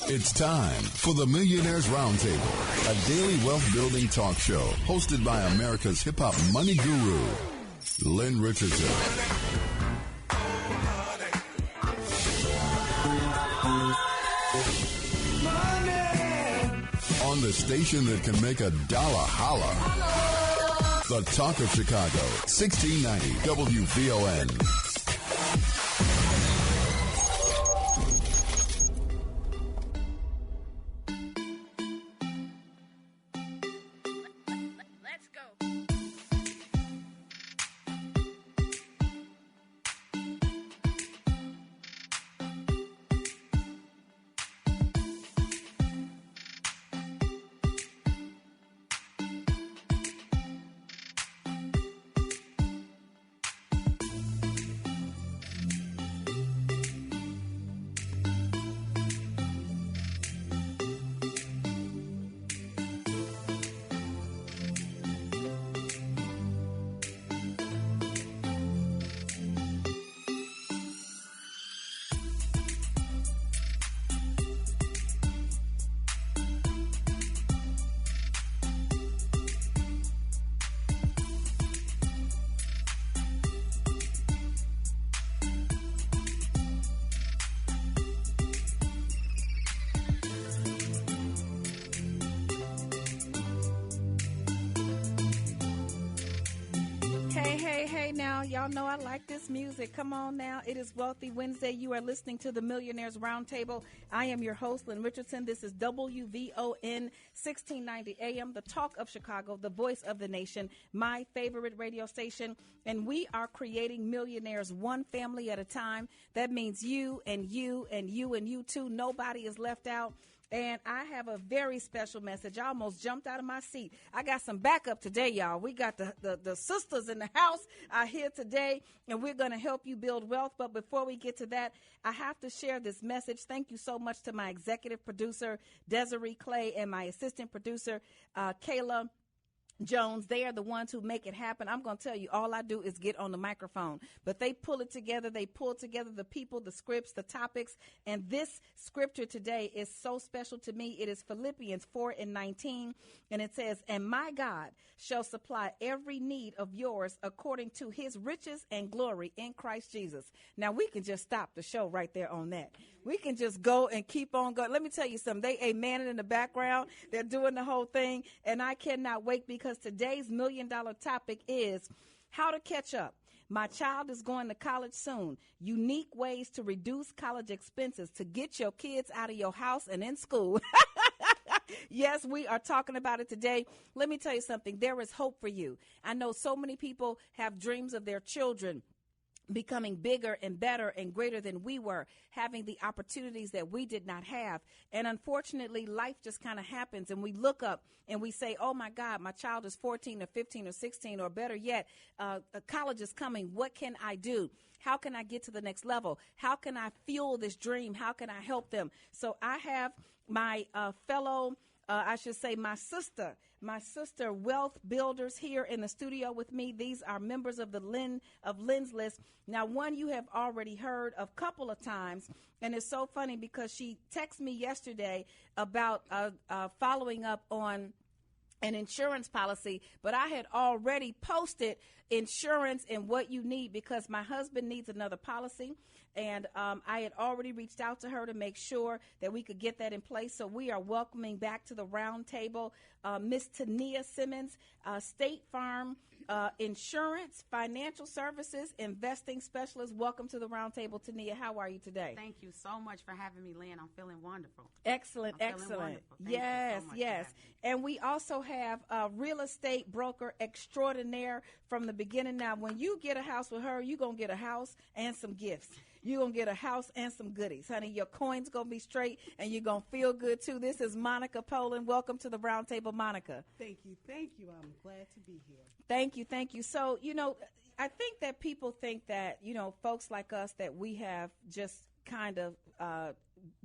It's time for the Millionaire's Roundtable, a daily wealth building talk show hosted by America's hip hop money guru, Lynn Richardson. On the station that can make a dollar holler. The Talk of Chicago, 1690 WVON. Hey, now, y'all know I like this music. Come on now. It is Wealthy Wednesday. You are listening to the Millionaires Roundtable. I am your host, Lynn Richardson. This is WVON 1690 AM, the talk of Chicago, the voice of the nation, my favorite radio station. And we are creating millionaires one family at a time. That means you and you and you and you too. Nobody is left out. And I have a very special message. I almost jumped out of my seat. I got some backup today, y'all. We got the sisters in the house here today, and we're going to help you build wealth. But before we get to that, I have to share this message. Thank you so much to my executive producer, Desiree Clay, and my assistant producer, Kayla Jones. They are the ones who make it happen. I'm going to tell you, all I do is get on the microphone, but they pull it together. They pull together the people, the scripts, the topics. And this scripture today is so special to me. It is Philippians 4:19. And it says, "And my God shall supply every need of yours according to his riches and glory in Christ Jesus." Now we can just stop the show right there on that. We can just go and keep on going. Let me tell you something. They amening in the background. They're doing the whole thing. And I cannot wait, because today's $1 million topic is how to catch up. My child is going to college soon. Unique ways to reduce college expenses to get your kids out of your house and in school. Yes, we are talking about it today. Let me tell you something. There is hope for you. I know so many people have dreams of their children becoming bigger and better and greater than we were, having the opportunities that we did not have. And unfortunately, life just kind of happens, and we look up and we say, oh my God, my child is 14 or 15 or 16, or better yet, college is coming. What can I do? How can I get to the next level? How can I fuel this dream? How can I help them? So I have my fellow my sister wealth builders here in the studio with me. These are members of Lynn's List. Now, one you have already heard a couple of times, and it's so funny because she texted me yesterday about following up on an insurance policy, but I had already posted insurance and what you need because my husband needs another policy. And I had already reached out to her to make sure that we could get that in place. So we are welcoming back to the round table Miss Tania Simmons, State Farm Insurance, Financial Services, Investing Specialist. Welcome to the round table, Tania. How are you today? Thank you so much for having me, Lynn. I'm feeling wonderful. Excellent. Yes. And we also have a real estate broker extraordinaire from the beginning. Now, when you get a house with her, you're going to get a house and some gifts. You're going to get a house and some goodies. Honey, your coin's going to be straight, and you're going to feel good, too. This is Monica Poland. Welcome to the round table, Monica. Thank you. I'm glad to be here. Thank you. So, I think that people think that, folks like us, that we have just kind of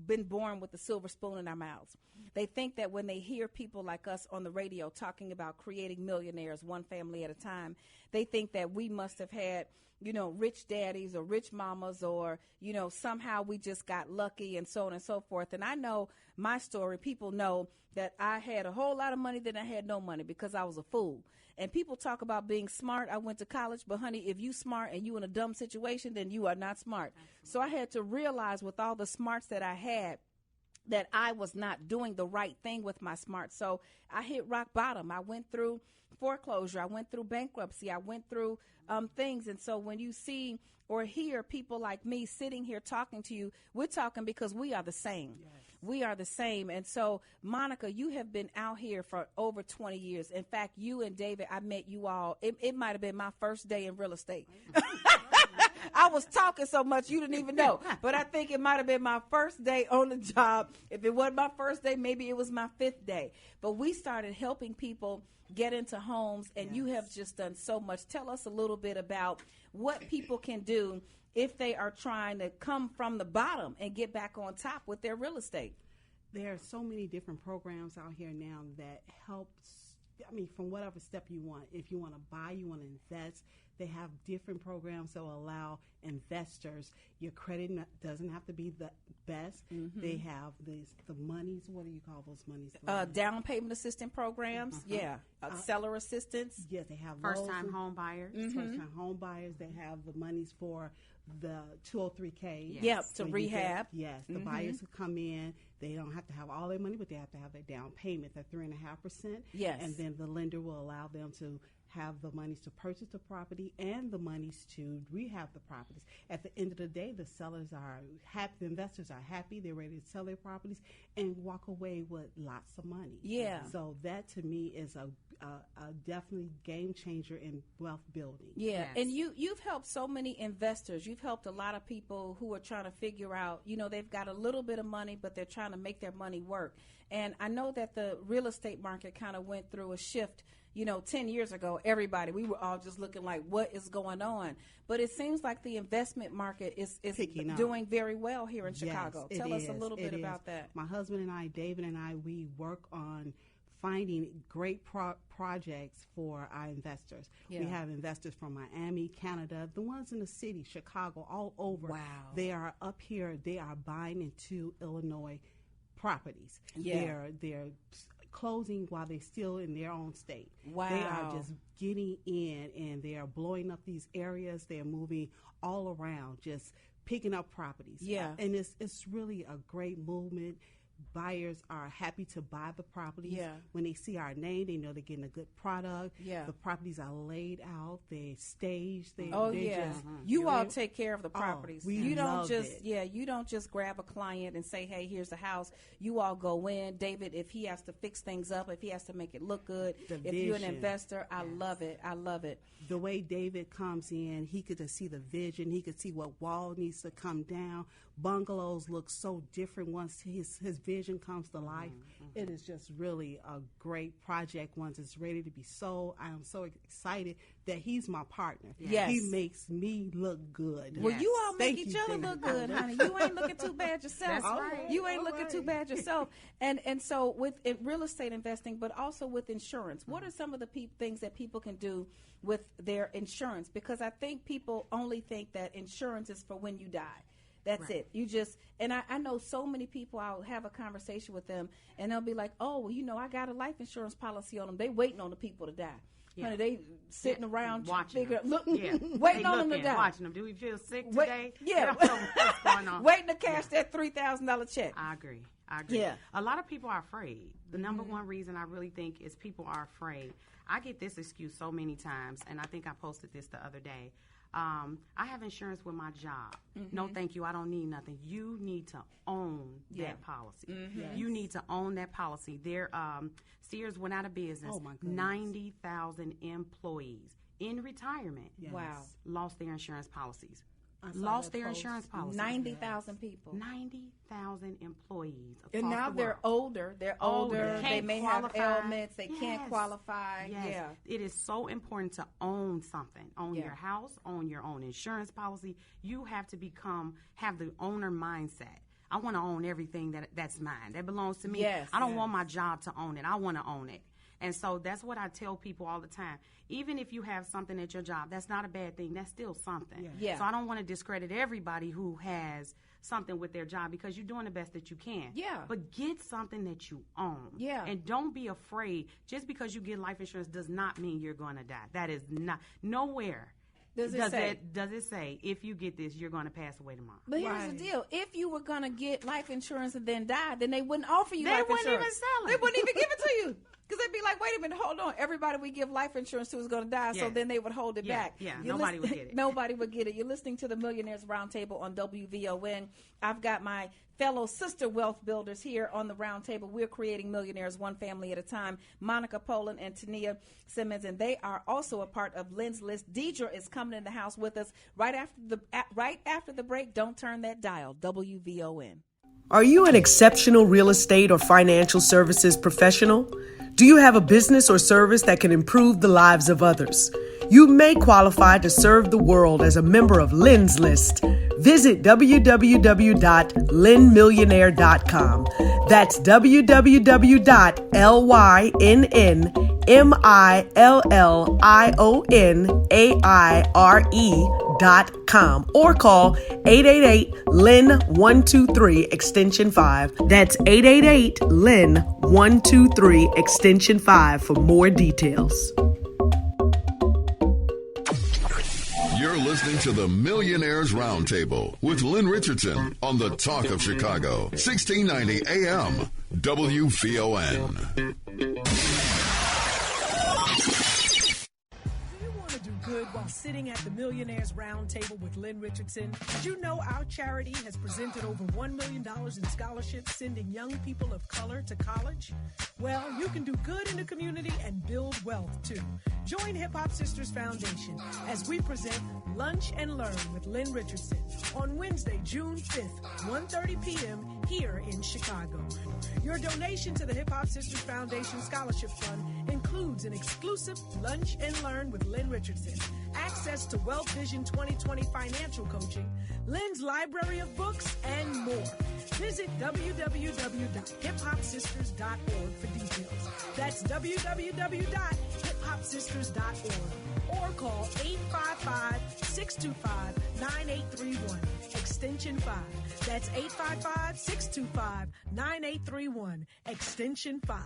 been born with a silver spoon in our mouths. They think that when they hear people like us on the radio talking about creating millionaires one family at a time, they think that we must have had, rich daddies or rich mamas, or, somehow we just got lucky and so on and so forth. And I know my story. People know that I had a whole lot of money, then I had no money because I was a fool. And people talk about being smart. I went to college, but honey, if you smart and you in a dumb situation, then you are not smart. Absolutely. So I had to realize with all the smarts that I had, that I was not doing the right thing with my smarts. So I hit rock bottom. I went through foreclosure. I went through bankruptcy. I went through things. And so when you see or hear people like me sitting here talking to you, we're talking because we are the same. Yes. We are the same. And so, Monica, you have been out here for over 20 years. In fact, you and David, I met you all. It might have been my first day in real estate. I was talking so much you didn't even know. But I think it might have been my first day on the job. If it wasn't my first day, maybe it was my 5th day. But we started helping people get into homes, and yes. You have just done so much. Tell us a little bit about what people can do if they are trying to come from the bottom and get back on top with their real estate. There are so many different programs out here now that helps, from whatever step you want. If you want to buy, you want to invest, they have different programs that will allow investors. Your credit doesn't have to be the best. Mm-hmm. They have the monies. What do you call those monies? Down payment assistance programs. Mm-hmm. Yeah. Seller assistance. Yes, they have first-time home buyers. Mm-hmm. First-time home buyers. They have the monies for the 203K. Yes. Yep, to rehab. Yes, the mm-hmm. buyers who come in, they don't have to have all their money, but they have to have their down payment, the 3.5%. Yes. And then the lender will allow them to have the monies to purchase the property and the monies to rehab the properties. At the end of the day, the sellers are happy, the investors are happy, they're ready to sell their properties and walk away with lots of money. Yeah. So that to me is a definitely game changer in wealth building. Yeah, yes. And you've helped so many investors. You've helped a lot of people who are trying to figure out, they've got a little bit of money, but they're trying to make their money work. And I know that the real estate market kind of went through a shift. 10 years ago, we were all just looking like, what is going on? But it seems like the investment market is doing very well here in Chicago. Yes, Tell us a little bit about that. My husband and I, David and I, we work on finding great projects for our investors. Yeah. We have investors from Miami, Canada, the ones in the city, Chicago, all over. Wow. They are up here. They are buying into Illinois properties. Yeah. They're closing while they're still in their own state. Wow. They are just getting in, and they are blowing up these areas. They're moving all around, just picking up properties. Yeah. And it's really a great movement. Buyers are happy to buy the properties. Yeah. When they see our name, they know they're getting a good product. Yeah. The properties are laid out. They're staged. You all take care of the properties. You don't just grab a client and say, hey, here's the house. You all go in. David, if he has to fix things up, if he has to make it look good, if you're an investor, I love it. I love it. The way David comes in, he could just see the vision. He could see what wall needs to come down. Bungalows look so different once his vision comes to life. Mm-hmm. It is just really a great project once it's ready to be sold. I am so excited that he's my partner. Yes. He makes me look good. Well, you all make each other look good, honey. You ain't looking too bad yourself. That's right. You ain't looking too bad yourself. And so with real estate investing, but also with insurance, what are some of the things that people can do with their insurance? Because I think people only think that insurance is for when you die. That's right. It. And I know so many people, I'll have a conversation with them, and they'll be like, oh, well, I got a life insurance policy on them. They waiting on the people to die. Yeah. Honey, they sitting around watching waiting on them to die. Watching them. Do we feel sick today? Yeah. What's going on? Waiting to cash that $3,000 check. I agree. Yeah. A lot of people are afraid. The number one reason I really think is people are afraid. I get this excuse so many times, and I think I posted this the other day. I have insurance with my job. Mm-hmm. No, thank you. I don't need nothing. You need to own that policy. Mm-hmm. Yes. You need to own that policy. Sears went out of business. Oh, my goodness. 90,000 employees in retirement. Yes. Wow. Lost their insurance policies. Lost their insurance policy. 90,000 people. 90,000 employees. And now they're older. They're older. They may have ailments. They can't qualify. Yes. Yeah. It is so important to own something. Own your house. Own your own insurance policy. You have to have the owner mindset. I want to own everything that's mine, that belongs to me. Yes, I don't want my job to own it. I want to own it. And so that's what I tell people all the time. Even if you have something at your job, that's not a bad thing. That's still something. Yeah. So I don't want to discredit everybody who has something with their job, because you're doing the best that you can. Yeah. But get something that you own. Yeah. And don't be afraid. Just because you get life insurance does not mean you're going to die. That is not. Nowhere does it say if you get this, you're going to pass away tomorrow. But here's the deal. If you were going to get life insurance and then die, then they wouldn't offer you life insurance. They wouldn't even sell it. They wouldn't even give it to you. Because they'd be like, wait a minute, hold on. Everybody we give life insurance to is going to die, so then they would hold it back. Yeah, nobody would get it. Nobody would get it. You're listening to the Millionaires Roundtable on WVON. I've got my fellow sister wealth builders here on the roundtable. We're creating millionaires one family at a time. Monica Poland and Tania Simmons, and they are also a part of Lynn's List. Deidre is coming in the house with us right after the break. Don't turn that dial. WVON. Are you an exceptional real estate or financial services professional? Do you have a business or service that can improve the lives of others? You may qualify to serve the world as a member of Lynn's List. Visit www.lynnmillionaire.com. That's www.lynnmillionaire.com or call 888-LYNN-123 extension 5. That's 888-LYNN-123 extension 5 for more details. You're listening to the Millionaires Roundtable with Lynn Richardson on the Talk of Chicago, 1690 AM, WVON. While sitting at the Millionaires Roundtable with Lynn Richardson, did you know our charity has presented over $1 million in scholarships sending young people of color to college? Well, you can do good in the community and build wealth too. Join Hip Hop Sisters Foundation as we present Lunch and Learn with Lynn Richardson on Wednesday, June 5th, 1:30 p.m. here in Chicago. Your donation to the Hip Hop Sisters Foundation Scholarship Fund includes an exclusive Lunch and Learn with Lynn Richardson, access to Wealth Vision 2020 financial coaching, Lynn's library of books, and more. Visit www.hiphopsisters.org for details. That's www.hiphopsisters.org or call 855-625-9831, extension 5. That's 855-625-9831, extension 5.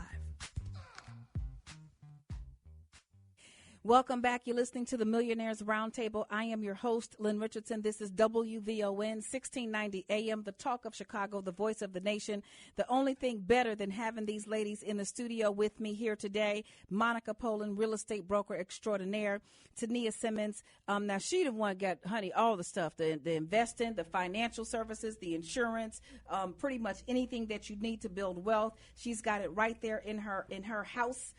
Welcome back. You're listening to the Millionaires Roundtable. I am your host, Lynn Richardson. This is WVON 1690 AM, the talk of Chicago, the voice of the nation. The only thing better than having these ladies in the studio with me here today, Monica Poland, real estate broker extraordinaire, Tania Simmons. Now, she the one got, honey, all the stuff, the investing, the financial services, the insurance, pretty much anything that you need to build wealth. She's got it right there in her house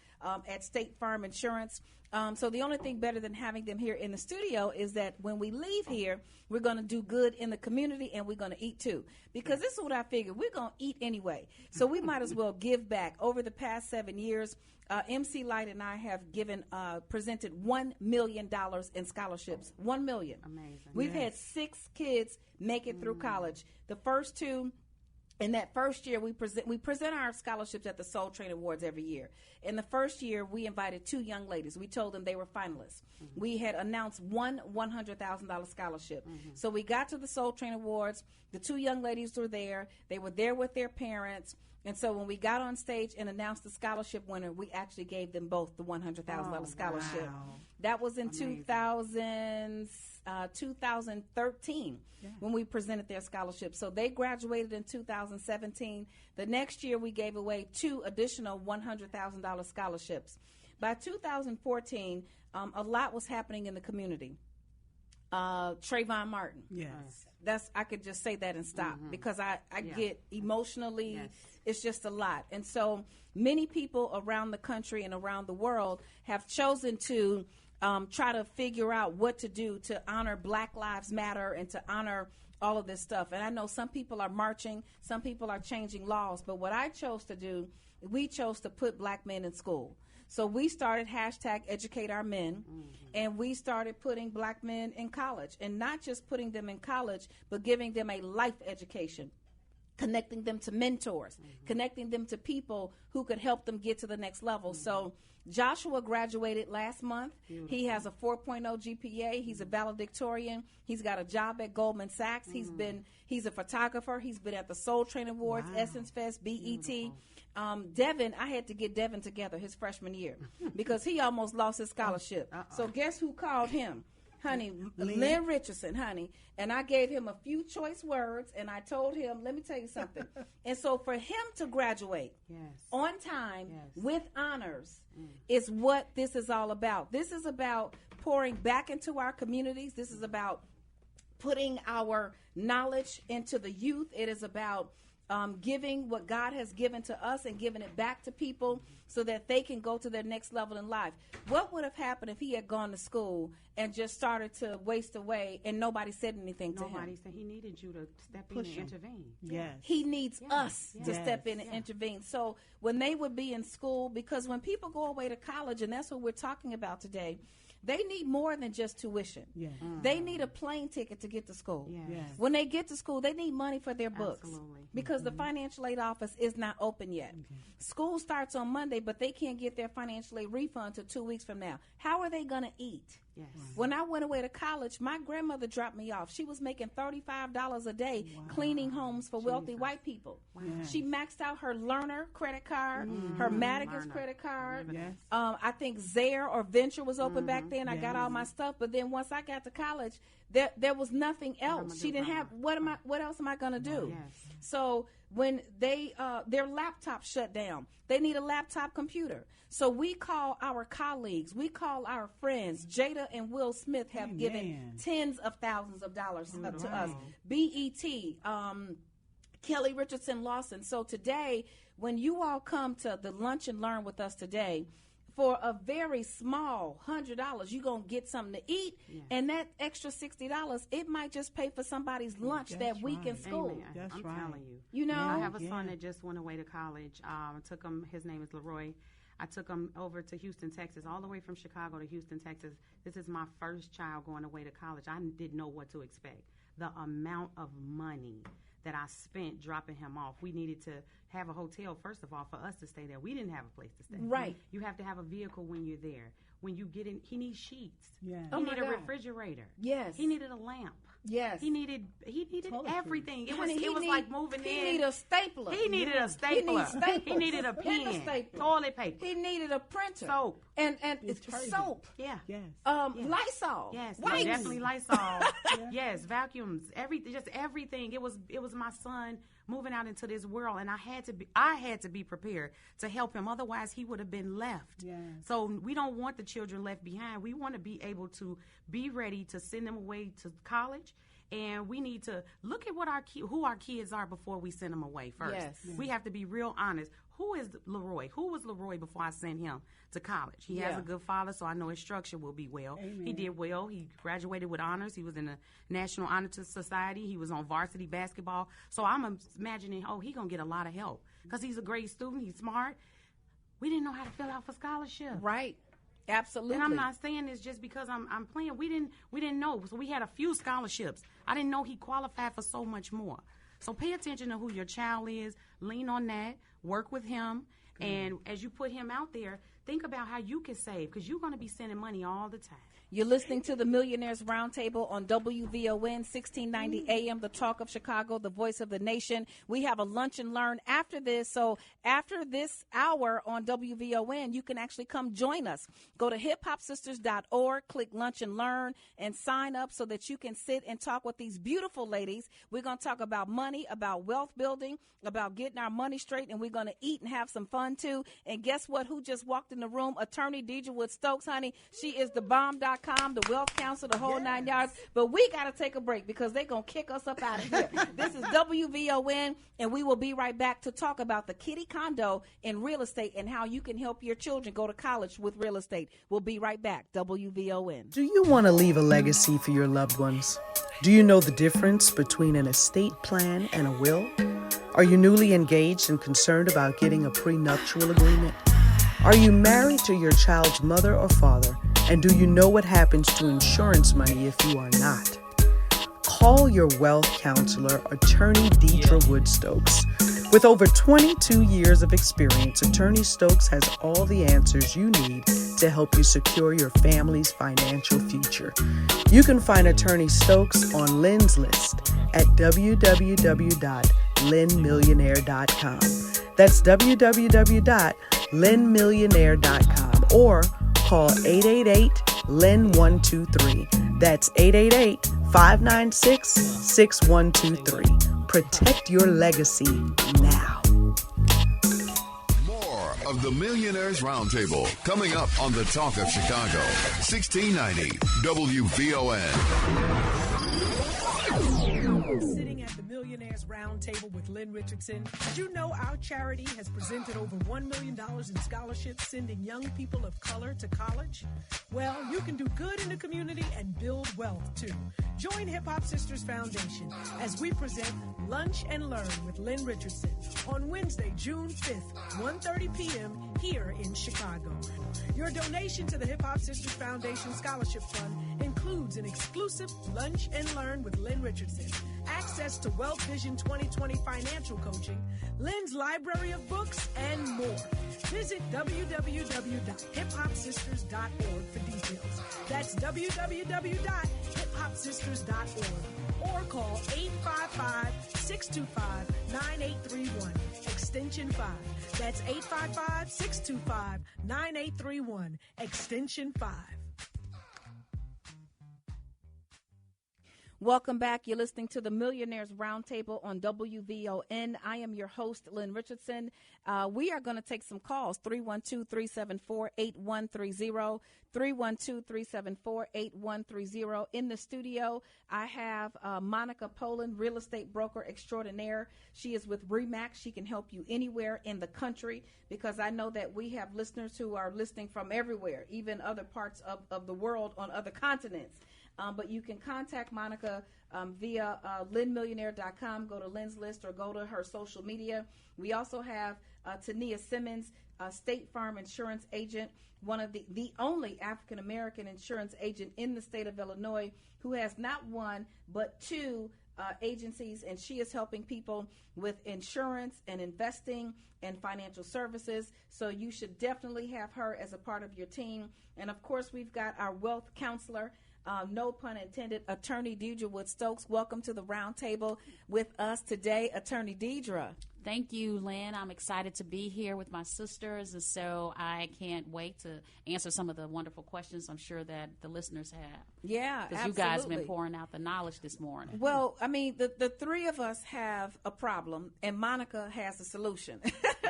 at State Farm Insurance. So the only thing better than having them here in the studio is that when we leave here, we're going to do good in the community and we're going to eat too. Because this is what I figured. We're going to eat anyway. So we might as well give back. Over the past 7 years, MC Light and I have presented $1 million in scholarships. $1 million. Amazing. We've had 6 kids make it through college. The first 2. In that first year, we present our scholarships at the Soul Train Awards every year. In the first year, we invited 2 young ladies. We told them they were finalists. Mm-hmm. We had announced one $100,000 scholarship. Mm-hmm. So we got to the Soul Train Awards. The 2 young ladies were there. They were there with their parents. And so when we got on stage and announced the scholarship winner, we actually gave them both the $100,000 scholarship. Wow. That was in 2013 when we presented their scholarship. So they graduated in 2017. The next year we gave away 2 additional $100,000 scholarships. By 2014, a lot was happening in the community. Trayvon Martin. Yes. I could just say that and stop because I get emotionally, it's just a lot. And so many people around the country and around the world have chosen to try to figure out what to do to honor Black Lives Matter and to honor all of this stuff. And I know some people are marching, some people are changing laws, but what I chose to do, we chose to put black men in school. So we started #EducateOurMen, and we started putting black men in college, and not just putting them in college, but giving them a life education. connecting them to mentors, connecting them to people who could help them get to the next level. So Joshua graduated last month. Beautiful. He has a 4.0 GPA. He's a valedictorian. He's got a job at Goldman Sachs. He's a photographer. He's been at the Soul Train Awards, Essence Fest, BET. Devin, I had to get Devin together his freshman year because he almost lost his scholarship. So guess who called him? Honey, Lynn Richardson, honey. And I gave him a few choice words, and I told him, let me tell you something. And so for him to graduate on time with honors is what this is all about. This is about pouring back into our communities. This is about putting our knowledge into the youth. It is about giving what God has given to us and giving it back to people so that they can go to their next level in life. What would have happened if he had gone to school and just started to waste away and nobody said anything to him? Nobody said. He needed you to step in and intervene. Yes. He needs us to step in and intervene. So when they would be in school, because when people go away to college, and that's what we're talking about today, they need more than just tuition. Yeah. They need a plane ticket to get to school. Yes. When they get to school, they need money for their books. Absolutely. Because the financial aid office is not open yet. School starts on Monday, but they can't get their financial aid refund until 2 weeks from now. How are they going to eat? Yes. When I went away to college, my grandmother dropped me off. She was making $35 a day cleaning homes for wealthy white people. Wow. She maxed out her Learner credit card, her Madigan's credit card. Yes. I think Zaire or Venture was open back then. I got all my stuff, but then once I got to college, there was nothing else. She didn't have. What else am I going to do? Yes. So when their laptop shut down, they need a laptop computer. So we call our colleagues, we call our friends. Jada and Will Smith have given tens of thousands of dollars to us. BET, Kelly Richardson Lawson. So today, when you all come to the Lunch and Learn with us today, for a very small $100, you're going to get something to eat, and that extra $60, it might just pay for somebody's lunch that week in school. I'm telling you. You know? I have a son that just went away to college. Took him, his name is Leroy. I took him over to Houston, Texas, all the way from Chicago to Houston, Texas. This is my first child going away to college. I didn't know what to expect. The amount of money that I spent dropping him off. We needed to have a hotel, first of all, for us to stay there. We didn't have a place to stay. Right. You have to have a vehicle when you're there. When you get in, he needs sheets. Yeah. He needed a refrigerator. Yes. He needed a lamp. Yes. He needed everything. It was like moving in. He needed a stapler. He needed a stapler. He needed a pen. Toilet paper. He needed a printer. Soap. And soap. Yeah. Yes. Lysol. Yes. Wipes. Definitely Lysol. Yes. Vacuums. Everything. Just everything. It was my son moving out into this world, and I had to be prepared to help him. Otherwise, he would have been left. Yes. So we don't want the children left behind. We want to be able to be ready to send them away to college. And we need to look at what who our kids are before we send them away first. Yes. We have to be real honest. Who is Leroy? Who was Leroy before I sent him to college? He has a good father, so I know his structure will be well. Amen. He did well. He graduated with honors. He was in the National Honor Society. He was on varsity basketball. So I'm imagining, he's going to get a lot of help because he's a great student. He's smart. We didn't know how to fill out for scholarship. Right. Absolutely. And I'm not saying this just because I'm playing. We didn't know. So we had a few scholarships. I didn't know he qualified for so much more. So pay attention to who your child is. Lean on that. Work with him. And as you put him out there, think about how you can save because you're going to be sending money all the time. You're listening to the Millionaires Roundtable on WVON 1690 AM, the talk of Chicago, the voice of the nation. We have a lunch and learn after this. So after this hour on WVON, you can actually come join us. Go to hiphopsisters.org, click lunch and learn, and sign up so that you can sit and talk with these beautiful ladies. We're going to talk about money, about wealth building, about getting our money straight, and we're going to eat and have some fun too. And guess what? Who just walked in the room? Attorney Deidre Wood Stokes, honey. She is the bomb.com, the Wealth Council, the whole 9 yards. But we got to take a break because they're going to kick us up out of here. This is WVON, and we will be right back to talk about the kitty condo in real estate and how you can help your children go to college with real estate. We'll be right back. WVON. Do you want to leave a legacy for your loved ones? Do you know the difference between an estate plan and a will? Are you newly engaged and concerned about getting a prenuptial agreement? Are you married to your child's mother or father? And do you know what happens to insurance money if you are not? Call Call your wealth counselor, Attorney Deidre Woodstokes. With over 22 years of experience, Attorney Stokes has all the answers you need to help you secure your family's financial future. You can find Attorney Stokes on Lynn's List at www.lynnmillionaire.com. That's www.lynnmillionaire.com, or call 888-LYNN-123. That's 888-596-6123. Protect your legacy now. More of the Millionaires Roundtable coming up on the Talk of Chicago, 1690 WVON. Sitting at the Millionaires Roundtable with Lynn Richardson. Did you know our charity has presented over $1 million in scholarships sending young people of color to college? Well, you can do good in the community and build wealth too. Join Hip Hop Sisters Foundation as we present Lunch and Learn with Lynn Richardson on Wednesday, June 5th, 1:30 p.m. here in Chicago. Your donation to the Hip Hop Sisters Foundation Scholarship Fund includes an exclusive Lunch and Learn with Lynn Richardson, access to Wealth Vision 2020 financial coaching, Lynn's library of books, and more. Visit www.hiphopsisters.org for details. That's www.hiphopsisters.org, or call 855-625-9831, extension 5. That's 855-625-9831, extension 5. Welcome back. You're listening to the Millionaires Roundtable on WVON. I am your host, Lynn Richardson. We are going to take some calls, 312-374-8130, 312-374-8130. In the studio, I have Monica Poland, real estate broker extraordinaire. She is with RE/MAX. She can help you anywhere in the country, because I know that we have listeners who are listening from everywhere, even other parts of the world on other continents. But you can contact Monica via lynnmillionaire.com. Go to Lynn's List or go to her social media. We also have Tania Simmons, State Farm insurance agent, one of the only African-American insurance agent in the state of Illinois, who has not one but two agencies, and she is helping people with insurance and investing and financial services. So you should definitely have her as a part of your team. And of course, we've got our wealth counselor, no pun intended, Attorney Deidre Woodstokes. Welcome to the roundtable with us today, Attorney Deidre. Thank you, Lynn. I'm excited to be here with my sisters, and so I can't wait to answer some of the wonderful questions I'm sure that the listeners have. Yeah, because you guys have been pouring out the knowledge this morning. Well, I mean, the three of us have a problem, and Monica has a solution.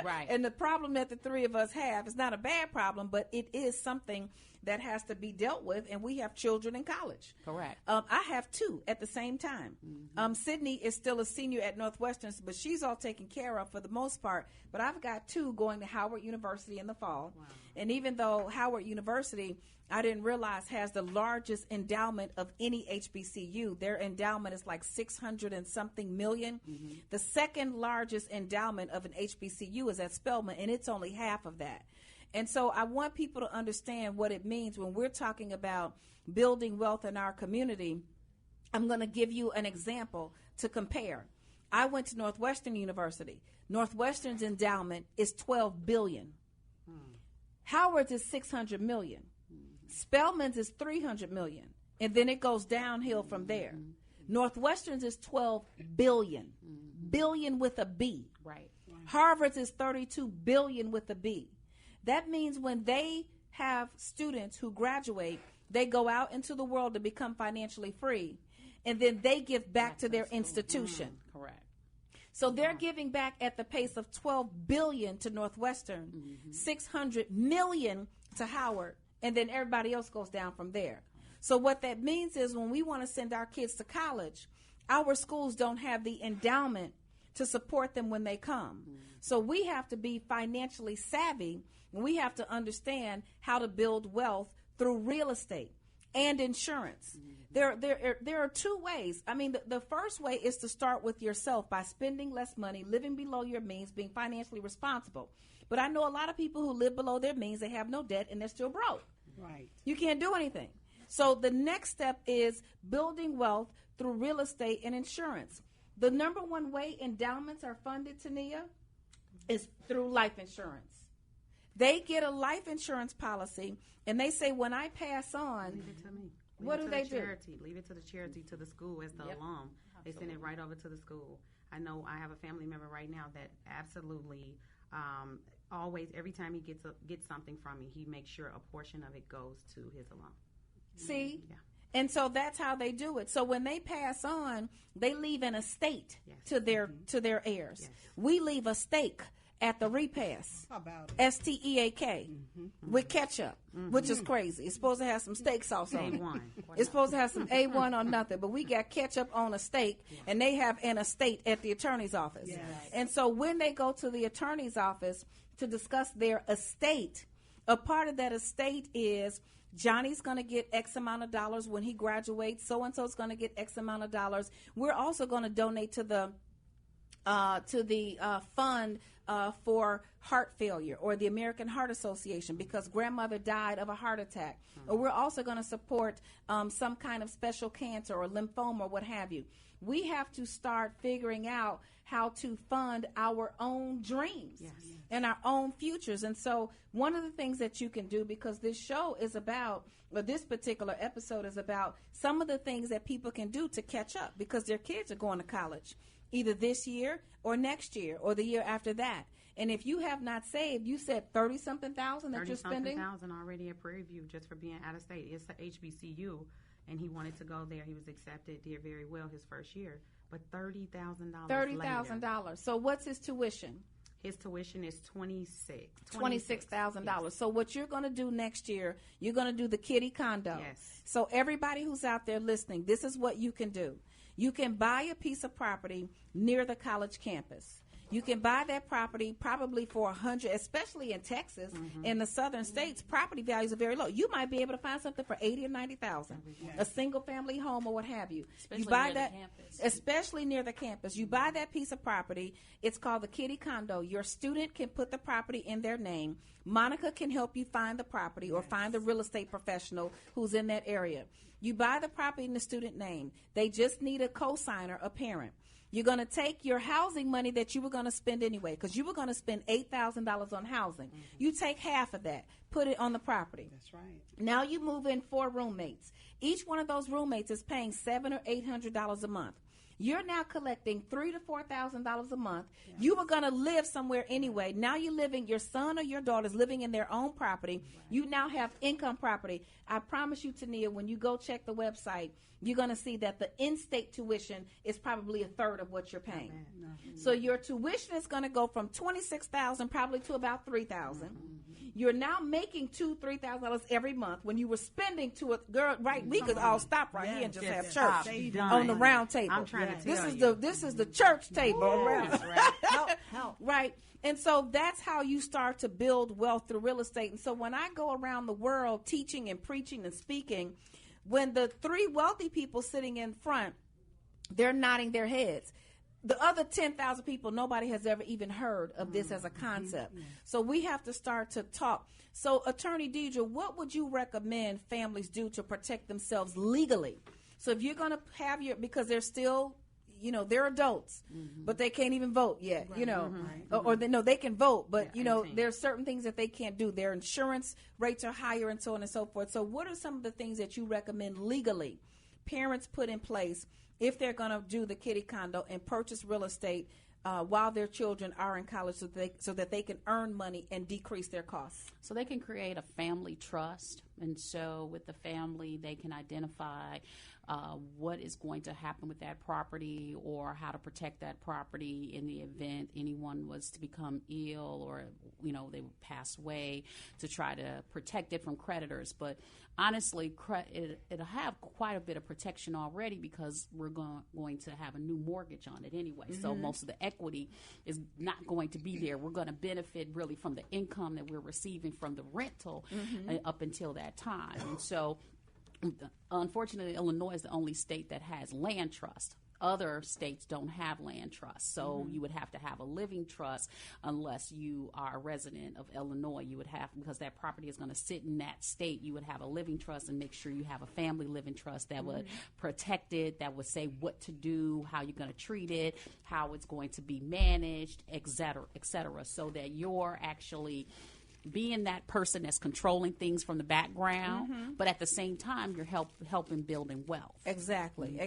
Right. And the problem that the three of us have is not a bad problem, but it is something that has to be dealt with, and we have children in college. Correct. I have two at the same time. Mm-hmm. Sydney is still a senior at Northwestern, but she's all taken care of for the most part. But I've got two going to Howard University in the fall. Wow. And even though Howard University, I didn't realize, has the largest endowment of any HBCU. Their endowment is like 600 and something million. Mm-hmm. The second largest endowment of an HBCU is at Spelman, and it's only half of that. And so I want people to understand what it means when we're talking about building wealth in our community. I'm going to give you an example to compare. I went to Northwestern University. Northwestern's endowment is $12 billion. Howard's is $600 million. Spelman's is $300 million. And then it goes downhill from there. Northwestern's is $12 billion. Billion with a B. Right. Harvard's is $32 billion with a B. That means when they have students who graduate, they go out into the world to become financially free, and then they give back to their institution. Correct. So they're giving back at the pace of $12 billion to Northwestern, $600 million to Howard, and then everybody else goes down from there. So what that means is when we want to send our kids to college, our schools don't have the endowment to support them when they come. So we have to be financially savvy, and we have to understand how to build wealth through real estate and insurance. There are two ways. I mean, the first way is to start with yourself by spending less money, living below your means, being financially responsible. But I know a lot of people who live below their means, they have no debt, and they're still broke. Right. You can't do anything. So the next step is building wealth through real estate and insurance. The number one way endowments are funded, Tania, is through life insurance. They get a life insurance policy, and they say, when I pass on, leave it to me. What do they do? Leave it to the charity, to the school as the alum. They send it right over to the school. I know I have a family member right now that absolutely always, every time he gets something from me, he makes sure a portion of it goes to his alum. See? Yeah. And so that's how they do it. So when they pass on, they leave an estate to their heirs. Yes. We leave a steak at the repast. How about it? STEAK with ketchup, which is crazy. It's supposed to have some steak sauce on it. A1. It's supposed to have some A1 or nothing, but we got ketchup on a steak, and they have an estate at the attorney's office. Yes. And so when they go to the attorney's office to discuss their estate, a part of that estate is Johnny's going to get X amount of dollars when he graduates. So-and-so's going to get X amount of dollars. We're also going to donate to the fund for heart failure, or the American Heart Association, because grandmother died of a heart attack. Or we're also going to support some kind of special cancer or lymphoma or what have you. We have to start figuring out how to fund our own dreams and our own futures. And so one of the things that you can do, because this show is about, or this particular episode is about, some of the things that people can do to catch up, because their kids are going to college either this year or next year or the year after that. And if you have not saved, you said 30-something thousand that you're spending? 30-something thousand already at Prairie View just for being out of state. It's a HBCU, and he wanted to go there. He was accepted, did very well his first year. But $30,000 $30,000. So what's his tuition? His tuition is $26,000. Yes. So what you're going to do next year, you're going to do the kiddie condo. Yes. So everybody who's out there listening, this is what you can do. You can buy a piece of property near the college campus. You can buy that property probably for $100, especially in Texas, in the southern states. Property values are very low. You might be able to find something for $80,000 or $90,000, a single family home or what have you. Especially you buy near that, the campus. especially near the campus. You buy that piece of property. It's called the kiddie condo. Your student can put the property in their name. Monica can help you find the property or find the real estate professional who's in that area. You buy the property in the student name. They just need a co-signer, a parent. You're going to take your housing money that you were going to spend anyway, because you were going to spend $8,000 on housing. You take half of that, put it on the property. That's right. Now you move in 4 roommates. Each one of those roommates is paying $700 or $800 a month. You're now collecting $3,000 to $4,000 a month. Yeah. You were going to live somewhere anyway. Now you're living, your son or your daughter's living in their own property. Right. You now have income property. I promise you, Tania, when you go check the website, you're going to see that the in-state tuition is probably a third of what you're paying. So your tuition is going to go from $26,000 probably to about $3,000. You're now making $2,000 to $3,000 every month when you were spending to a girl. Right, we could all stop right here and just have church on the round table. I'm trying to tell this is the church table around. Right. Help. Right. And so that's how you start to build wealth through real estate. And so when I go around the world teaching and preaching and speaking, when the 3 wealthy people sitting in front, they're nodding their heads. The other 10,000 people, nobody has ever even heard of this as a concept. So we have to start to talk. So, Attorney Deidre, what would you recommend families do to protect themselves legally? So if you're going to have because they're still, they're adults, but they can't even vote yet, or they can vote, but, there are certain things that they can't do. Their insurance rates are higher and so on and so forth. So what are some of the things that you recommend legally parents put in place if they're going to do the kiddie condo and purchase real estate while their children are in college so that they can earn money and decrease their costs? So they can create a family trust. And so with the family, they can identify what is going to happen with that property or how to protect that property in the event anyone was to become ill or, they would pass away, to try to protect it from creditors. But honestly, it'll have quite a bit of protection already because we're going to have a new mortgage on it anyway. So most of the equity is not going to be there. We're going to benefit really from the income that we're receiving from the rental up until that time. And so unfortunately, Illinois is the only state that has land trust. other states don't have land trusts. So you would have to have a living trust unless you are a resident of Illinois. You would have, because that property is going to sit in that state, you would have a living trust and make sure you have a family living trust that would protect it, that would say what to do, how you're going to treat it, how it's going to be managed, et cetera, so that you're actually being that person that's controlling things from the background, but at the same time, you're helping building wealth. Exactly.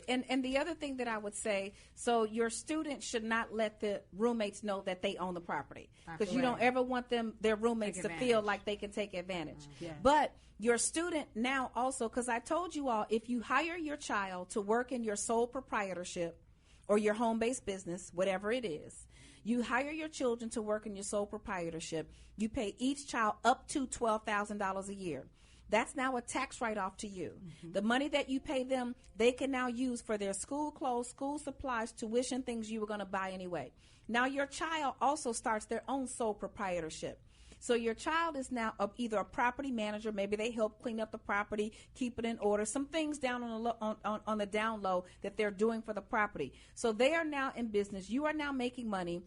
And the other thing that I would say, so your students should not let the roommates know that they own the property, because you don't ever want their roommates to feel like they can take advantage. But your student now also, because I told you all, if you hire your child to work in your sole proprietorship or your home-based business, whatever it is, you hire your children to work in your sole proprietorship. You pay each child up to $12,000 a year. That's now a tax write-off to you. The money that you pay them, they can now use for their school clothes, school supplies, tuition, things you were going to buy anyway. Now your child also starts their own sole proprietorship. So your child is now either a property manager. Maybe they help clean up the property, keep it in order. Some things down on the down low that they're doing for the property. So they are now in business. You are now making money.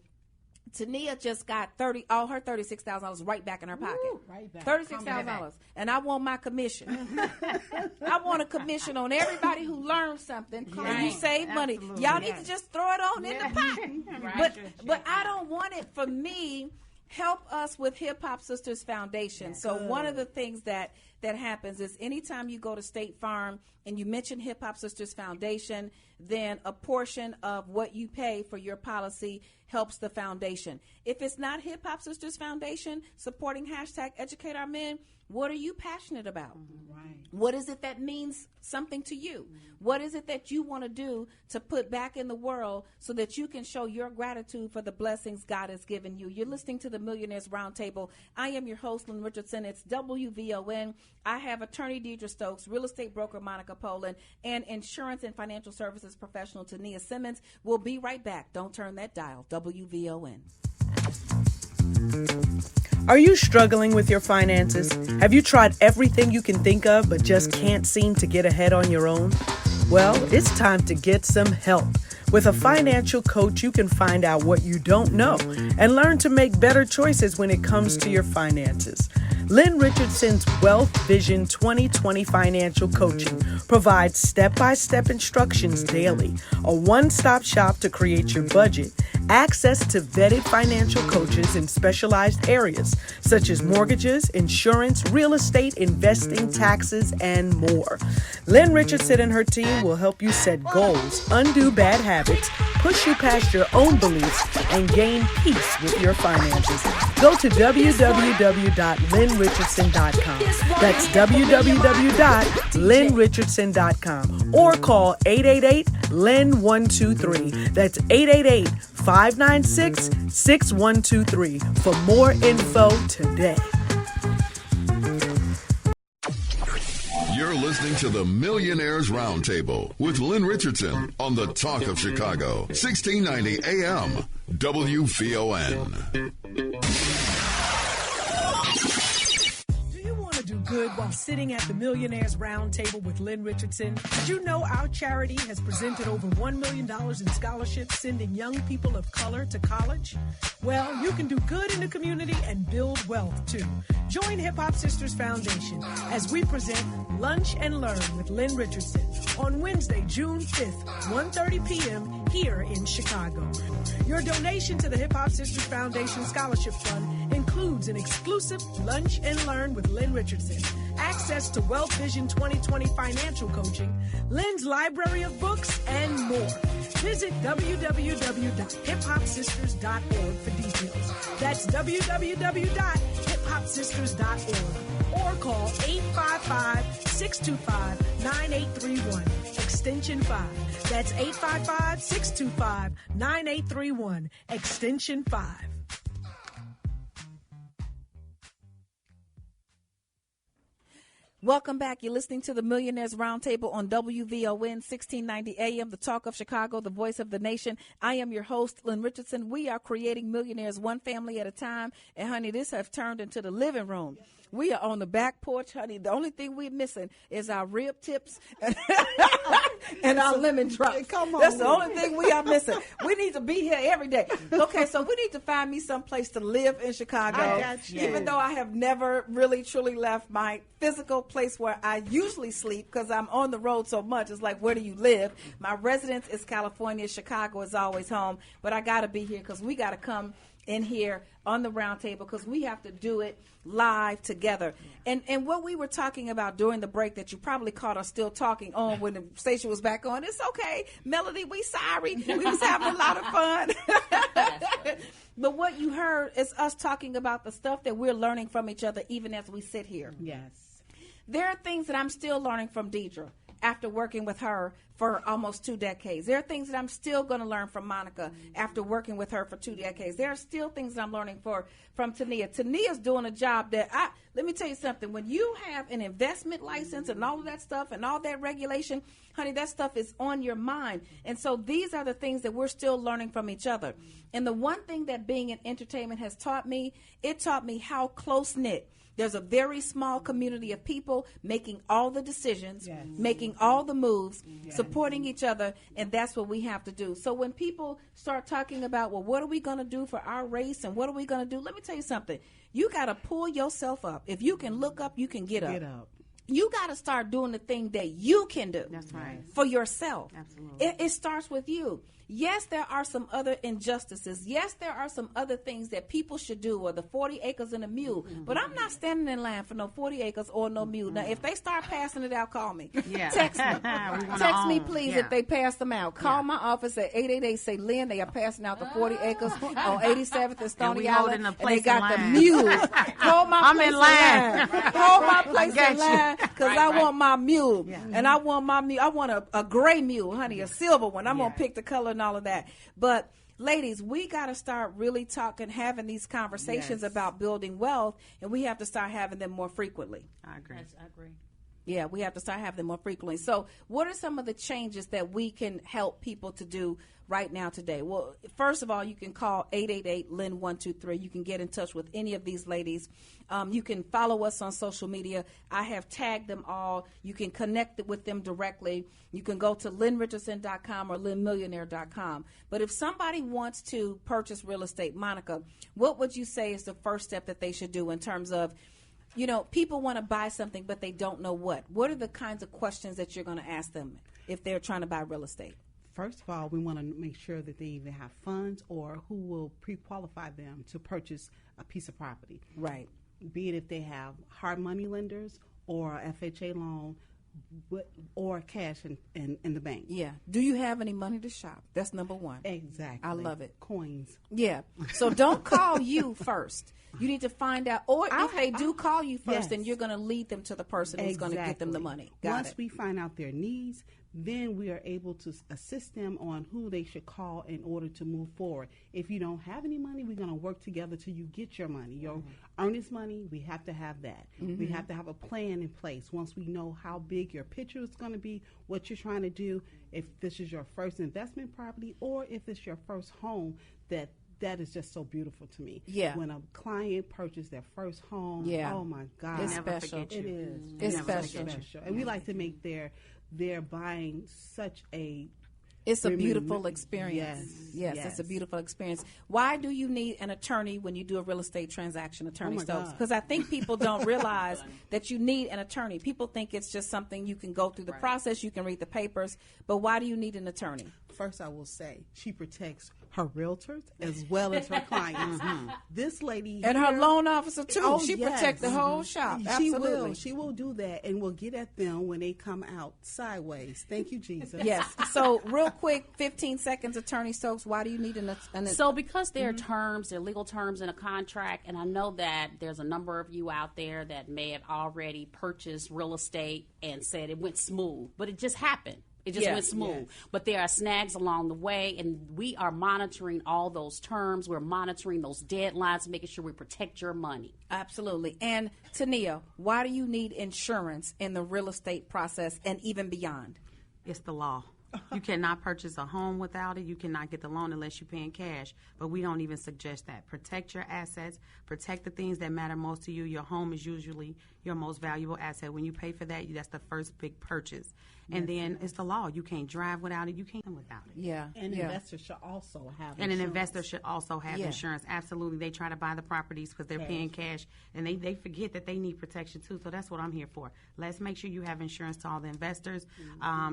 Tania just got all her $36,000 right back in her pocket. Right back. $36,000, and I want my commission. I want a commission on everybody who learns something and you save money. Absolutely. Y'all need to just throw it on in the pot. But I don't want it for me. Help us with Hip Hop Sisters Foundation. So one of the things that happens is anytime you go to State Farm and you mention Hip Hop Sisters Foundation, then a portion of what you pay for your policy helps the foundation. If it's not Hip Hop Sisters Foundation supporting #Educate Our Men, what are you passionate about? What is it that means something to you? What is it that you want to do to put back in the world so that you can show your gratitude for the blessings God has given you? You're listening to the Millionaires Roundtable. I am your host, Lynn Richardson. It's WVON. I have attorney Deidre Stokes, real estate broker Monica Poland, and insurance and financial services professional Tania Simmons. We'll be right back. Don't turn that dial. WVON. Are you struggling with your finances? Have you tried everything you can think of but just can't seem to get ahead on your own? Well, it's time to get some help. With a financial coach, you can find out what you don't know and learn to make better choices when it comes to your finances. Lynn Richardson's Wealth Vision 2020 Financial Coaching provides step-by-step instructions daily, a one-stop shop to create your budget, access to vetted financial coaches in specialized areas such as mortgages, insurance, real estate, investing, taxes, and more. Lynn Richardson and her team will help you set goals, undo bad habits, push you past your own beliefs, and gain peace with your finances. Go to www.lynnrichardson.com. That's www.lynnrichardson.com or call 888-LYNN123. That's 888-596-6123 for more info today. You're listening to the Millionaires Roundtable with Lynn Richardson on the Talk of Chicago, 1690 AM, WVON. Good while sitting at the Millionaires Roundtable with Lynn Richardson. Did you know our charity has presented over $1 million in scholarships sending young people of color to college? Well, you can do good in the community and build wealth too. Join Hip Hop Sisters Foundation as we present Lunch and Learn with Lynn Richardson on Wednesday, June 5th, 1:30 p.m. here in Chicago. Your donation to the Hip Hop Sisters Foundation Scholarship Fund includes an exclusive Lunch and Learn with Lynn Richardson, access to Wealth Vision 2020 financial coaching, Lynn's library of books, and more. Visit www.hiphopsisters.org for details. That's www.hiphopsisters.org or call 855-625-9831, extension 5. That's 855-625-9831, extension 5. Welcome back. You're listening to the Millionaires Roundtable on WVON 1690 AM, the talk of Chicago, the voice of the nation. I am your host, Lynn Richardson. We are creating millionaires one family at a time. And, honey, this has turned into the living room. We are on the back porch, honey. The only thing we're missing is our rib tips and our lemon drops. Come on. That's the only thing we are missing. We need to be here every day. Okay, so we need to find me some place to live in Chicago. I got you. Even though I have never really truly left my physical place where I usually sleep because I'm on the road so much. It's like, where do you live? My residence is California. Chicago is always home. But I got to be here because we got to come in here on the round table because we have to do it live together. And what we were talking about during the break that you probably caught us still talking on when the station was back on, it's okay, Melody, we sorry. We was having a lot of fun. But what you heard is us talking about the stuff that we're learning from each other even as we sit here. Yes. There are things that I'm still learning from Deidre after working with her for almost 2 decades. There are things that I'm still going to learn from Monica after working with her for 2 decades. There are still things that I'm learning from Tania. Tania's doing a job that let me tell you something. When you have an investment license and all of that stuff and all that regulation, honey, that stuff is on your mind. And so these are the things that we're still learning from each other. And the one thing that being in entertainment has taught me, it taught me how close-knit. There's a very small community of people making all the decisions, yes. making all the moves, yes. supporting each other, and that's what we have to do. So when people start talking about, well, what are we going to do for our race and what are we going to do? Let me tell you something. You got to pull yourself up. If you can look up, you can get up. Get up. You got to start doing the thing that you can do. That's right. For yourself. Absolutely. It starts with you. Yes, there are some other injustices. Yes, there are some other things that people should do, or the 40 acres and a mule. Mm-hmm. But I'm not standing in line for no 40 acres or no mule. Now, if they start passing it out, call me. Yeah. Text me. Text me, please, if they pass them out. Call my office at 888. Say, Lynn, they are passing out the 40 acres on 87th and Stony Island. And they got the mule. Hold my place in line. Hold my place in line because I want my mule. Yeah. And I want my mule. I want a gray mule, honey, a silver one. I'm going to pick the color and all of that. But ladies, we got to start really talking, having these conversations about building wealth, and we have to start having them more frequently. I agree. I agree. Yeah, we have to start having them more frequently. So what are some of the changes that we can help people to do right now today? Well, first of all, you can call 888-LYN-123. You can get in touch with any of these ladies. You can follow us on social media. I have tagged them all. You can connect with them directly. You can go to LynnRichardson.com or LynnMillionaire.com. But if somebody wants to purchase real estate, Monica, what would you say is the first step that they should do in terms of, you know, people want to buy something, but they don't know what? What are the kinds of questions that you're going to ask them if they're trying to buy real estate? First of all, we want to make sure that they even have funds or who will pre-qualify them to purchase a piece of property. Right. Be it if they have hard money lenders or FHA loan or cash in the bank. Yeah. Do you have any money to shop? That's number one. Exactly. I love it. Coins. Yeah. So don't call you first. You need to find out, or if they do call you first, then you're going to lead them to the person who's going to get them the money. Once we find out their needs, then we are able to assist them on who they should call in order to move forward. If you don't have any money, we're going to work together till you get your money. Your earnest money, we have to have that. We have to have a plan in place. Once we know how big your picture is going to be, what you're trying to do, if this is your first investment property or if it's your first home, that is just so beautiful to me. Yeah. When a client purchased their first home, oh my God. It's special. It is. It's special. And we like to make their buying such a... It's a beautiful experience. Yes, it's a beautiful experience. Why do you need an attorney when you do a real estate transaction, Attorney Stokes? Because I think people don't realize that you need an attorney. People think it's just something you can go through the process, you can read the papers, but why do you need an attorney? First, I will say she protects her realtors as well as her clients. This lady and her loan officer too. Oh, she protects the whole shop. Absolutely. She will do that, and will get at them when they come out sideways. Thank you, Jesus. Yes. So real quick, 15 seconds, Attorney Stokes. Why do you need an So because there are terms, there are legal terms in a contract, and I know that there's a number of you out there that may have already purchased real estate and said it went smooth, but it just happened. It just went smooth. Yes. But there are snags along the way, and we are monitoring all those terms. We're monitoring those deadlines, making sure we protect your money. Absolutely. And Tania, why do you need insurance in the real estate process and even beyond? It's the law. You cannot purchase a home without it. You cannot get the loan unless you're paying cash. But we don't even suggest that. Protect your assets. Protect the things that matter most to you. Your home is usually your most valuable asset. When you pay for that, that's the first big purchase. And then it's the law. You can't drive without it. You can't without it. Yeah. And yeah. investors should also have And insurance. an investor should also have Yeah. insurance. Absolutely. They try to buy the properties because they're paying cash, and they forget that they need protection too. So that's what I'm here for. Let's make sure you have insurance to all the investors.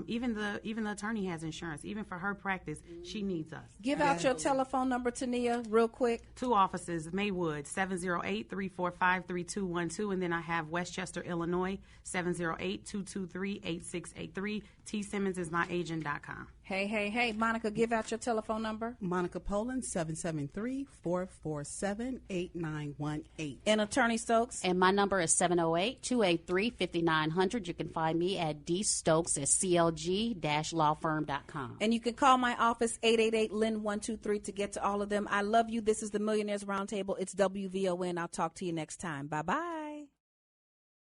Even the attorney has insurance. Even for her practice, she needs us. Give out your telephone number, Tania, real quick. 2 offices, Maywood, 708-345-3212. And then I have Westchester, Illinois, 708-223-8683. T. Simmons is my agent.com. Hey, Monica, give out your telephone number. Monica Poland, 773-447-8918. And Attorney Stokes. And my number is 708-283-5900. You can find me at dstokes@clg-lawfirm.com. And you can call my office, 888-LYN-123, to get to all of them. I love you. This is the Millionaires Roundtable. It's WVON. I'll talk to you next time. Bye-bye.